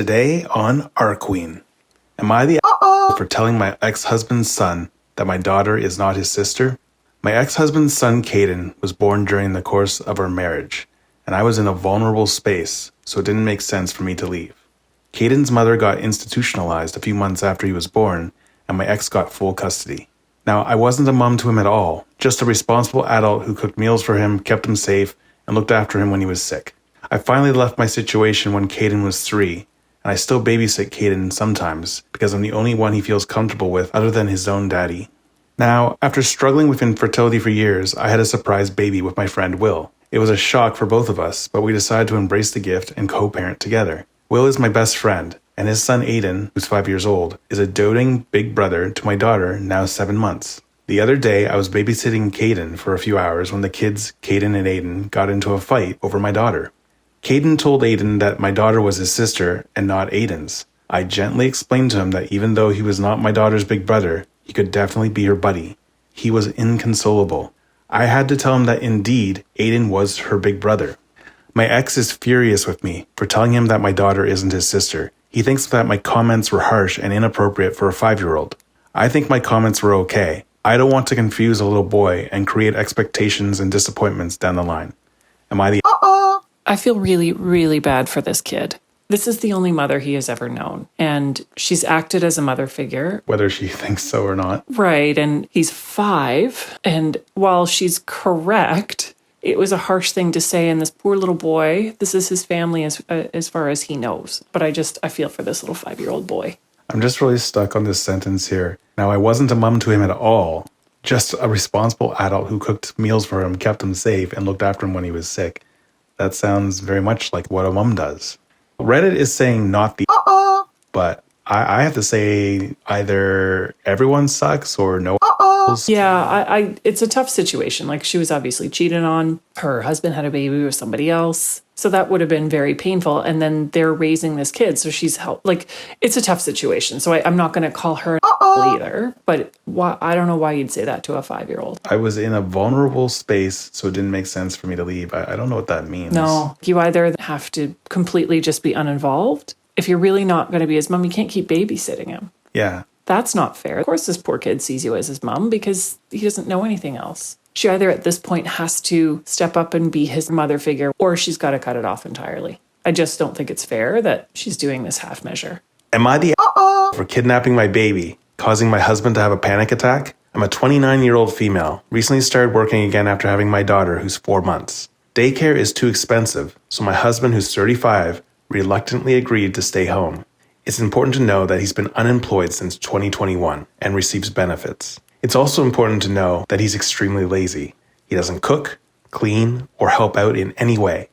Today on Our Queen. Am I the for telling my ex-husband's son that my daughter is not his sister? My ex-husband's son, Caden, was born during the course of our marriage, and I was in a vulnerable space, so it didn't make sense for me to leave. Caden's mother got institutionalized a few months after he was born, and my ex got full custody. Now, I wasn't a mom to him at all, just a responsible adult who cooked meals for him, kept him safe, and looked after him when he was sick. I finally left my situation when Caden was 3, and I still babysit Caden sometimes because I'm the only one he feels comfortable with other than his own daddy. Now, after struggling with infertility for years, I had a surprise baby with my friend Will. It was a shock for both of us, but we decided to embrace the gift and co-parent together. Will is my best friend, and his son Aiden, who's 5 years old, is a doting big brother to my daughter, now 7 months. The other day, I was babysitting Caden for a few hours when the kids, Caden and Aiden, got into a fight over my daughter. Caden told Aiden that my daughter was his sister and not Aiden's. I gently explained to him that even though he was not my daughter's big brother, he could definitely be her buddy. He was inconsolable. I had to tell him that indeed, Aiden was her big brother. My ex is furious with me for telling him that my daughter isn't his sister. He thinks that my comments were harsh and inappropriate for a 5-year-old. I think my comments were okay. I don't want to confuse a little boy and create expectations and disappointments down the line. Am I the I feel really, really bad for this kid. This is the only mother he has ever known, and she's acted as a mother figure. whether she thinks so or not? Right, and he's 5, and while she's correct, it was a harsh thing to say, and this poor little boy, this is his family as far as he knows. But I feel for this little 5-year-old boy. I'm just really stuck on this sentence here. Now, I wasn't a mom to him at all, just a responsible adult who cooked meals for him, kept him safe, and looked after him when he was sick. That sounds very much like what a mom does. Reddit is saying not the but I have to say either everyone sucks or no. Yeah, it's a tough situation. Like, she was obviously cheated on. Her husband had a baby with somebody else. So that would have been very painful. And then they're raising this kid. So she's it's a tough situation. So I'm not going to call her either. But I don't know why you'd say that to a 5-year-old. I was in a vulnerable space, so it didn't make sense for me to leave. I don't know what that means. No, you either have to completely just be uninvolved. If you're really not going to be his mom, you can't keep babysitting him. Yeah. That's not fair. Of course, this poor kid sees you as his mom because he doesn't know anything else. She either at this point has to step up and be his mother figure, or she's got to cut it off entirely. I just don't think it's fair that she's doing this half measure. Am I the for kidnapping my baby, causing my husband to have a panic attack? I'm a 29-year-old female, recently started working again after having my daughter, who's 4 months. Daycare is too expensive, so my husband, who's 35, reluctantly agreed to stay home. It's important to know that he's been unemployed since 2021 and receives benefits. It's also important to know that he's extremely lazy. He doesn't cook, clean, or help out in any way.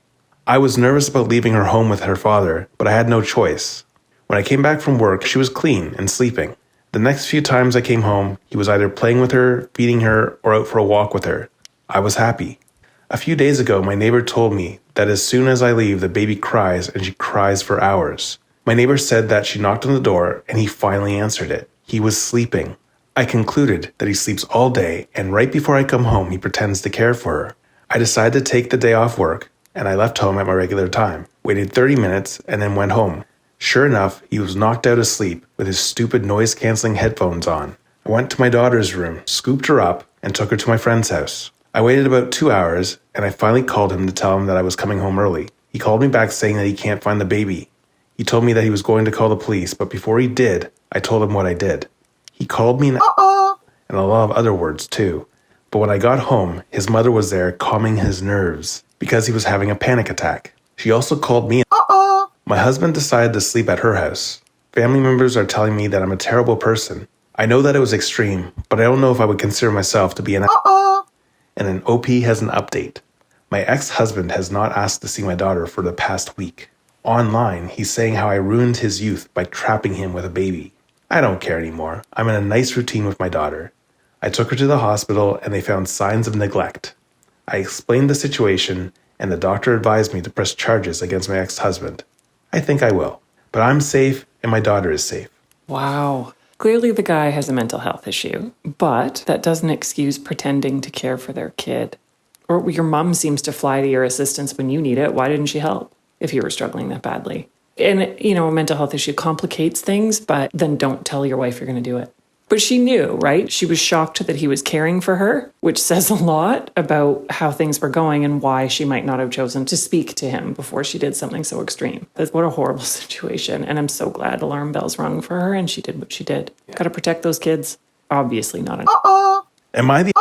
I was nervous about leaving her home with her father, but I had no choice. When I came back from work, she was clean and sleeping. The next few times I came home, he was either playing with her, feeding her, or out for a walk with her. I was happy. A few days ago, my neighbor told me that as soon as I leave, the baby cries, and she cries for hours. My neighbor said that she knocked on the door, and he finally answered it. He was sleeping. I concluded that he sleeps all day, and right before I come home, he pretends to care for her. I decided to take the day off work, and I left home at my regular time, waited 30 minutes, and then went home. Sure enough, he was knocked out asleep with his stupid noise-canceling headphones on. I went to my daughter's room, scooped her up, and took her to my friend's house. I waited about 2 hours, and I finally called him to tell him that I was coming home early. He called me back saying that he can't find the baby. He told me that he was going to call the police, but before he did, I told him what I did. He called me and a lot of other words too. But when I got home, his mother was there calming his nerves because he was having a panic attack. She also called me. My husband decided to sleep at her house. Family members are telling me that I'm a terrible person. I know that it was extreme, but I don't know if I would consider myself to be an And an OP has an update. My ex-husband has not asked to see my daughter for the past week. Online, he's saying how I ruined his youth by trapping him with a baby. I don't care anymore. I'm in a nice routine with my daughter. I took her to the hospital and they found signs of neglect. I explained the situation and the doctor advised me to press charges against my ex-husband. I think I will. But I'm safe and my daughter is safe. Wow. Clearly the guy has a mental health issue, but that doesn't excuse pretending to care for their kid. Or your mom seems to fly to your assistance when you need it. Why didn't she help if you were struggling that badly? And, a mental health issue complicates things, but then don't tell your wife you're going to do it. But she knew, right? She was shocked that he was caring for her, which says a lot about how things were going and why she might not have chosen to speak to him before she did something so extreme. What a horrible situation. And I'm so glad alarm bells rung for her and she did what she did. Got to protect those kids. Obviously not an. Am I the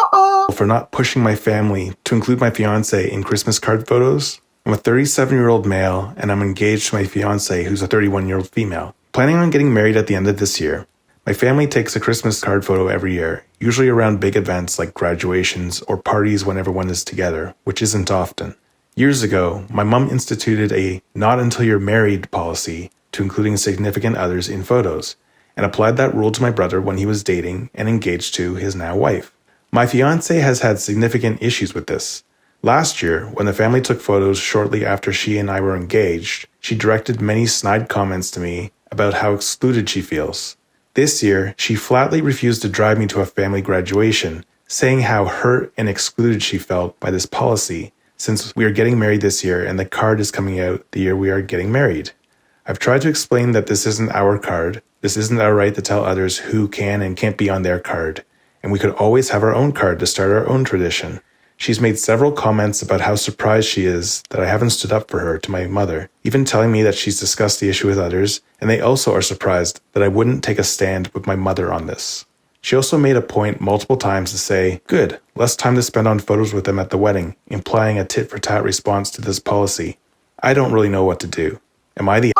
for not pushing my family to include my fiancé in Christmas card photos? I'm a 37-year-old male and I'm engaged to my fiancé who's a 31-year-old female. Planning on getting married at the end of this year. My family takes a Christmas card photo every year, usually around big events like graduations or parties when everyone is together, which isn't often. Years ago, my mom instituted a not until you're married policy to including significant others in photos, and applied that rule to my brother when he was dating and engaged to his now wife. My fiancé has had significant issues with this. Last year, when the family took photos shortly after she and I were engaged, she directed many snide comments to me about how excluded she feels. This year, she flatly refused to drive me to a family graduation, saying how hurt and excluded she felt by this policy, since we are getting married this year and the card is coming out the year we are getting married. I've tried to explain that this isn't our card, this isn't our right to tell others who can and can't be on their card, and we could always have our own card to start our own tradition. She's made several comments about how surprised she is that I haven't stood up for her to my mother, even telling me that she's discussed the issue with others, and they also are surprised that I wouldn't take a stand with my mother on this. She also made a point multiple times to say, good, less time to spend on photos with them at the wedding, implying a tit-for-tat response to this policy. I don't really know what to do. Am I the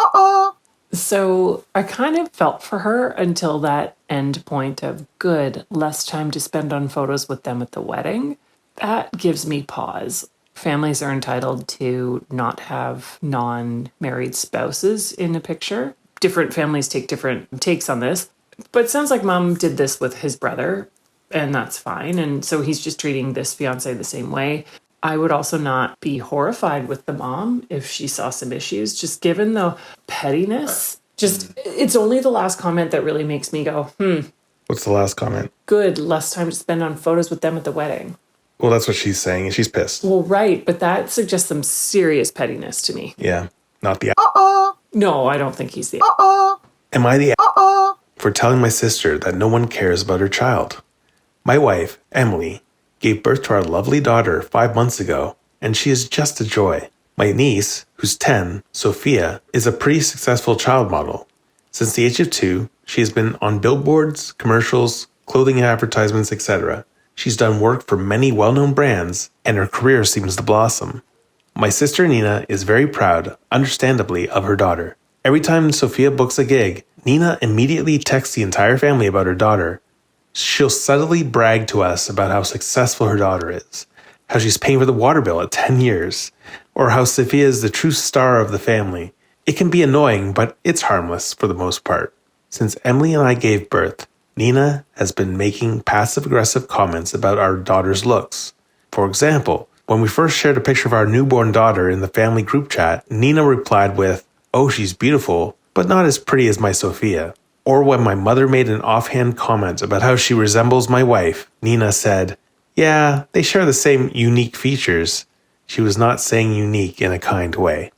So I kind of felt for her until that end point of good, less time to spend on photos with them at the wedding. That gives me pause. Families are entitled to not have non-married spouses in a picture. Different families take different takes on this. But it sounds like mom did this with his brother, and that's fine. And so he's just treating this fiance the same way. I would also not be horrified with the mom if she saw some issues, just given the pettiness. It's only the last comment that really makes me go, What's the last comment? Good, less time to spend on photos with them at the wedding. Well, that's what she's saying, and she's pissed. Well, right, but that suggests some serious pettiness to me. Yeah, not the No, I don't think he's the Am I the for telling my sister that no one cares about her child? My wife, Emily, gave birth to our lovely daughter 5 months ago, and she is just a joy. My niece, who's 10, Sophia, is a pretty successful child model. Since the age of 2, she has been on billboards, commercials, clothing advertisements, etc. She's done work for many well-known brands, and her career seems to blossom. My sister Nina is very proud, understandably, of her daughter. Every time Sophia books a gig, Nina immediately texts the entire family about her daughter. She'll subtly brag to us about how successful her daughter is, how she's paying for the water bill at 10 years, or how Sophia is the true star of the family. It can be annoying, but it's harmless for the most part. Since Emily and I gave birth, Nina has been making passive-aggressive comments about our daughter's looks. For example, when we first shared a picture of our newborn daughter in the family group chat, Nina replied with, "Oh, she's beautiful, but not as pretty as my Sophia." Or when my mother made an offhand comment about how she resembles my wife, Nina said, "Yeah, they share the same unique features." She was not saying unique in a kind way.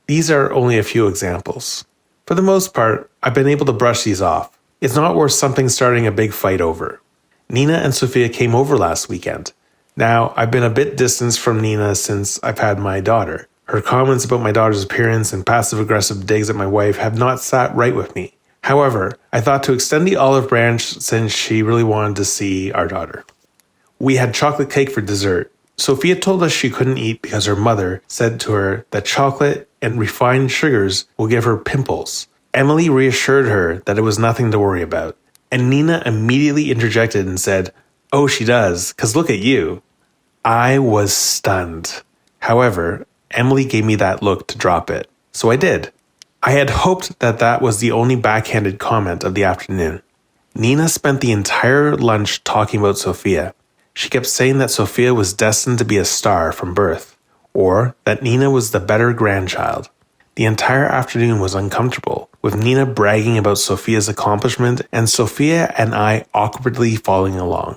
These are only a few examples. For the most part, I've been able to brush these off. It's not worth something starting a big fight over. Nina and Sophia came over last weekend. Now, I've been a bit distanced from Nina since I've had my daughter. Her comments about my daughter's appearance and passive-aggressive digs at my wife have not sat right with me. However, I thought to extend the olive branch since she really wanted to see our daughter. We had chocolate cake for dessert. Sophia told us she couldn't eat because her mother said to her that chocolate and refined sugars will give her pimples. Emily reassured her that it was nothing to worry about, and Nina immediately interjected and said, "Oh, she does, 'cause look at you." I was stunned. However, Emily gave me that look to drop it, so I did. I had hoped that that was the only backhanded comment of the afternoon. Nina spent the entire lunch talking about Sophia. She kept saying that Sophia was destined to be a star from birth, or that Nina was the better grandchild. The entire afternoon was uncomfortable, with Nina bragging about Sophia's accomplishment and Sophia and I awkwardly following along.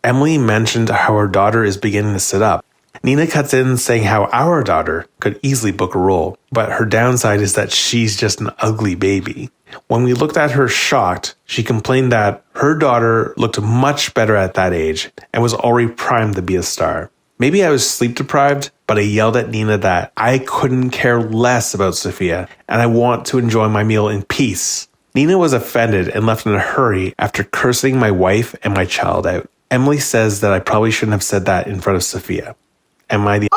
Emily mentioned how her daughter is beginning to sit up, Nina cuts in saying how our daughter could easily book a role, but her downside is that she's just an ugly baby. When we looked at her shocked, she complained that her daughter looked much better at that age and was already primed to be a star. Maybe I was sleep deprived, but I yelled at Nina that I couldn't care less about Sophia and I want to enjoy my meal in peace. Nina was offended and left in a hurry after cursing my wife and my child out. Emily says that I probably shouldn't have said that in front of Sophia. Am I the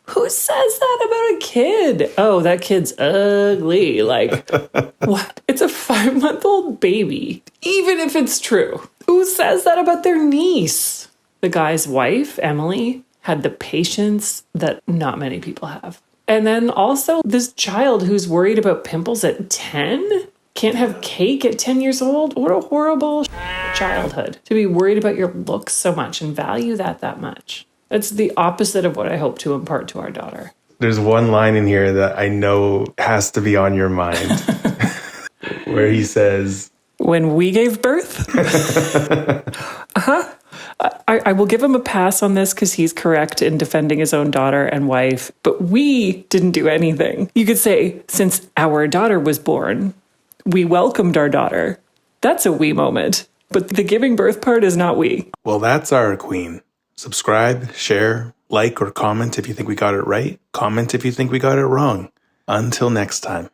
Who says that about a kid? Oh, that kid's ugly. Like, what? It's a 5-month-old baby. Even if it's true. Who says that about their niece? The guy's wife, Emily, had the patience that not many people have. And then also this child who's worried about pimples at 10? Can't have cake at 10 years old? What a horrible childhood. To be worried about your looks so much and value that much. It's the opposite of what I hope to impart to our daughter. There's one line in here that I know has to be on your mind. Where he says, when we gave birth? I will give him a pass on this because he's correct in defending his own daughter and wife, but we didn't do anything. You could say, since our daughter was born, we welcomed our daughter. That's a we moment. But the giving birth part is not we. well, that's our queen. Subscribe, share, like, or comment if you think we got it right. Comment if you think we got it wrong. Until next time.